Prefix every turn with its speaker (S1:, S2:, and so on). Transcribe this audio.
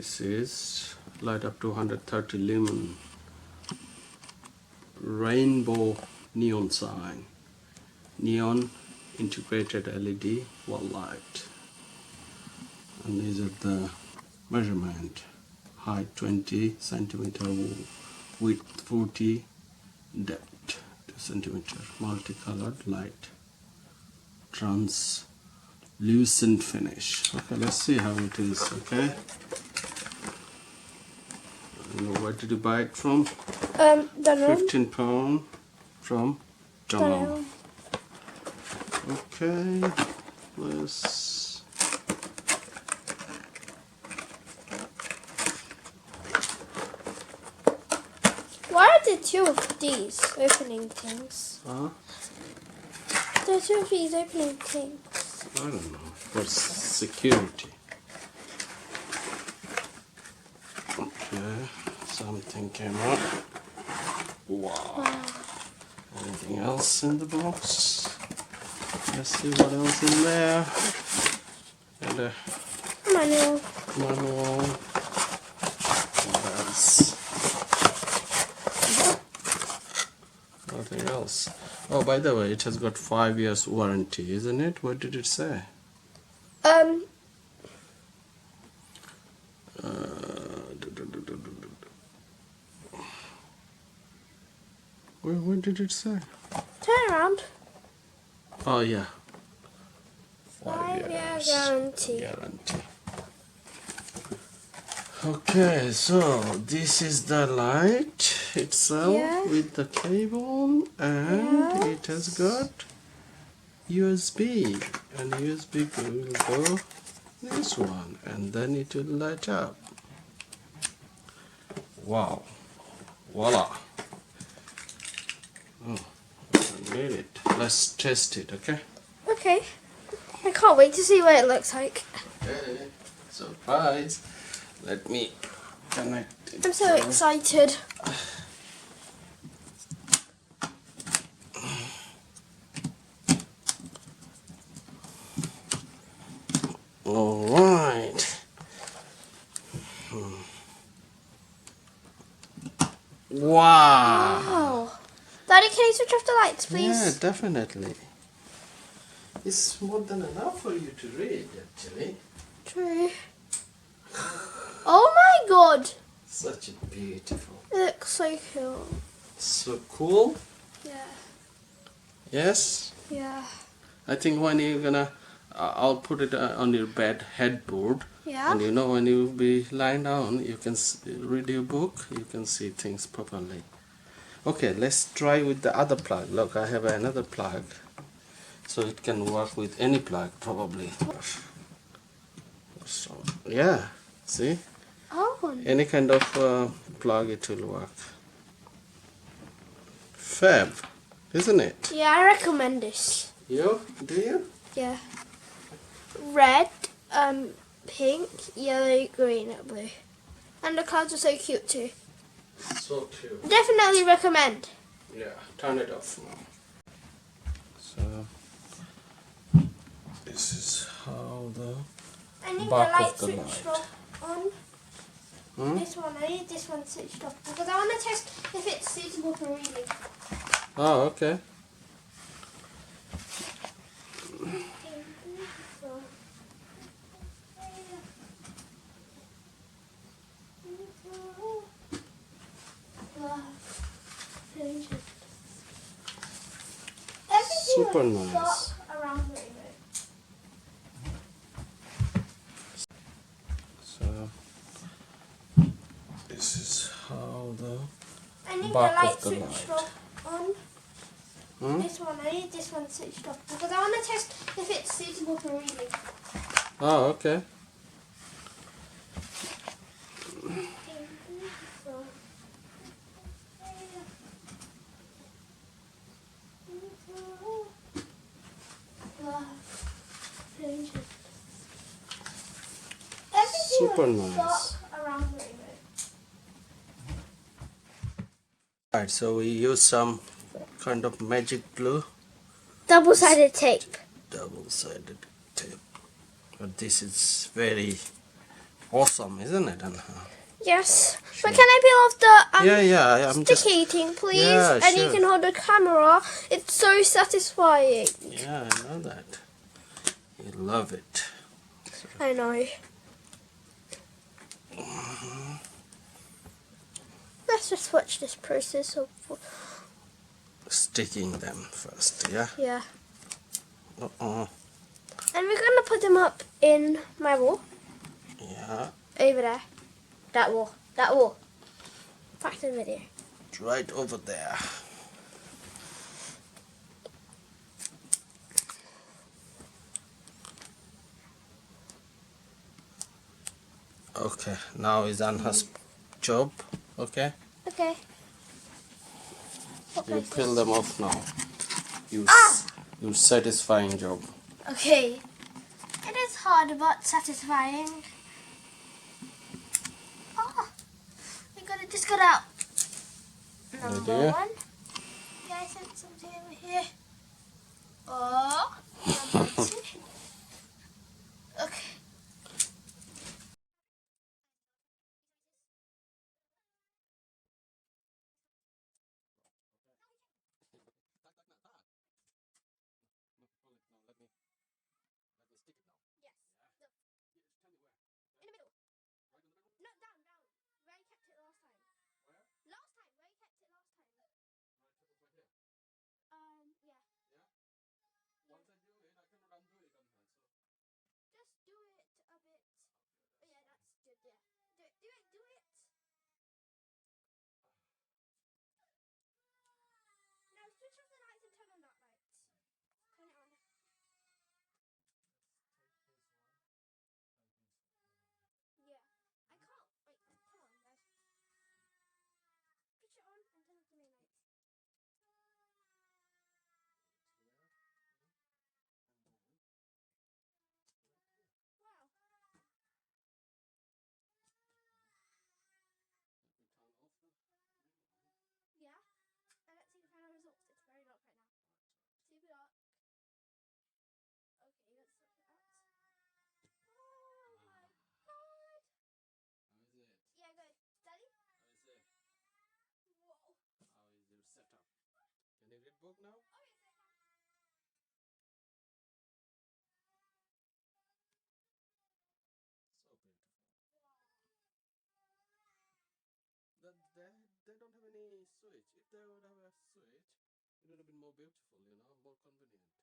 S1: This is light up to 130 lumen. Rainbow neon sign. Neon integrated LED wall light. And these are the measurement. Height 20 centimeter, width 40, depth 2 centimeter. Multicolored light. Translucent finish. Okay, let's see how it is. Okay. Where did you buy it from?
S2: Dunelm.
S1: 15 pound from Dunelm. Okay, let's.
S2: Why are there two of these opening things?
S1: Huh?
S2: There are two of these opening things.
S1: I don't know. For security. Okay, something came up. Wow. Anything else in the box? Let's see what else in there. And a
S2: Manual.
S1: manual. What else? Nothing else. Oh, by the way, it has got 5 years warranty, isn't it? What did it say? What did it say?
S2: Turn around.
S1: Oh yeah.
S2: 5 year guarantee.
S1: Guarantee. Okay, so this is the light itself with the cable, and it has got USB, and USB will go this one, and then it will light up. Wow. Voila. Oh, I made it. Let's test it, okay?
S2: Okay. I can't wait to see what it looks like.
S1: Okay. Surprise. Let me connect it.
S2: I'm so excited.
S1: All right. Wow.
S2: Wow. Daddy, can you switch off the lights, please?
S1: Yeah, definitely. It's more than enough for you to read, actually.
S2: True. Oh my god.
S1: Such a beautiful.
S2: It looks so cool.
S1: So cool.
S2: Yeah.
S1: Yes.
S2: Yeah.
S1: I think when you're gonna, I'll put it on your bed headboard.
S2: Yeah.
S1: And you know, when you be lying down, you can read your book. You can see things properly. Okay, let's try with the other plug. Look, I have another plug, so it can work with any plug probably. So, yeah, see?
S2: Oh.
S1: Any kind of plug, it will work. Fab, isn't it?
S2: Yeah, I recommend this.
S1: You? Do you?
S2: Yeah. Red, pink, yellow, green, and blue. And the clouds are so cute too.
S1: So cute.
S2: Definitely recommend.
S1: Yeah, turn it off now. So, this is how the
S2: I need
S1: back
S2: the light
S1: of the
S2: switched
S1: light.
S2: on.
S1: Hmm?
S2: This one, I need this one switched off because I want to test if it's suitable for reading.
S1: Oh, okay. Super nice.
S2: Around the remote.
S1: So, this is how the
S2: I need
S1: back
S2: the light
S1: of the
S2: switched
S1: light.
S2: on.
S1: Hmm?
S2: This one, I need this one switched off because I want to test if it's suitable for reading.
S1: Oh, okay. Super nice.
S2: Around the remote.
S1: Alright, so we use some kind of magic glue,
S2: Double-sided tape.
S1: double-sided tape. But this is very awesome, isn't it?
S2: Yes.
S1: Sure.
S2: But can I peel off the
S1: Yeah, I'm just...
S2: sticky thing, please?
S1: Yeah,
S2: and
S1: sure.
S2: you can hold the camera. It's so satisfying.
S1: Yeah, I know that. You love it. So.
S2: I know. Let's just watch this process of...
S1: Sticking them first, yeah?
S2: Yeah.
S1: Uh-uh.
S2: And we're going to put them up in my wall.
S1: Yeah.
S2: Over there. That wall. That wall. Back to the video.
S1: It's right over there. Okay, now is Anha's job, okay?
S2: Okay.
S1: You peel them off now. You satisfying job.
S2: Okay. It is hard but satisfying. Oh, we got it just got out. Number
S1: Idea.
S2: one. Yeah, I sent something over here. Oh, number two. Okay. Yes. In the middle. No, down. Where you kept it last time. Last time, where you kept it last time. Yeah.
S1: Once I do it, I cannot undo it.
S2: Just do it a bit. Oh, yeah, that's good, yeah. Do it. Now switch off the lights and turn on that light. Turn it on. Yeah. I can't. Wait, come on, guys. Switch it on and turn off the main lights. Wow. Yeah. Now let's see the final results. It's very dark right now. Super dark. Okay, let's sort it out. Oh my god.
S1: How is it?
S2: Yeah, go. Daddy?
S1: How is it?
S2: Whoa.
S1: How is your setup? Can you read book now?
S2: Oh, yes, I can.
S1: So beautiful. They don't have any switch. If they would have a switch, it would have been more beautiful, more convenient.